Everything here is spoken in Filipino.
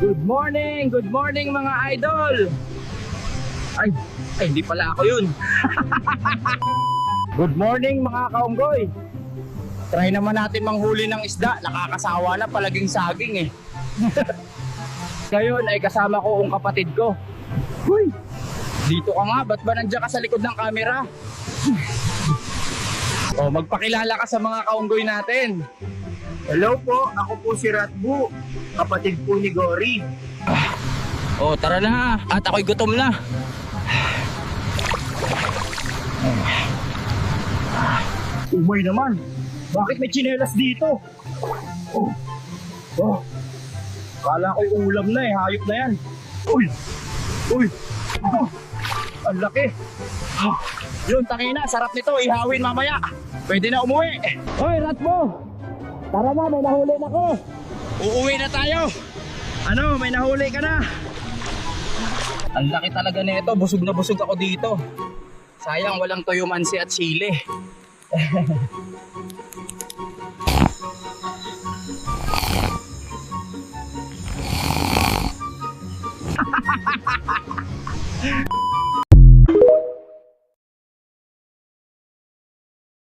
Good morning mga idol. Ay, hindi pala ako yun. Good morning mga kaunggoy. Try naman natin manghuli ng isda. Nakakasawa na palaging saging eh. Ngayon ay kasama ko ang kapatid ko. Huy, dito ka nga, ba't ba nandiyan ka sa likod ng camera? O, magpakilala ka sa mga kaunggoy natin. Hello po, ako po si Ratbu, kapatid po ni Gory. O, tara na, at ako'y gutom na. Umay naman, bakit may tsinelas dito? Kala ko'y ulam na eh, hayop na yan. Uy, ang laki. Yun, tangina, sarap nito, ihawin mamaya. Pwede na umuwi. Hoy, Ratbo, tara na, may nahuli na ko. Uuwi na tayo. Ano, may nahuli ka na. Ang laki talaga nito, busog na busog ako dito. Sayang walang toyo mansi at sili.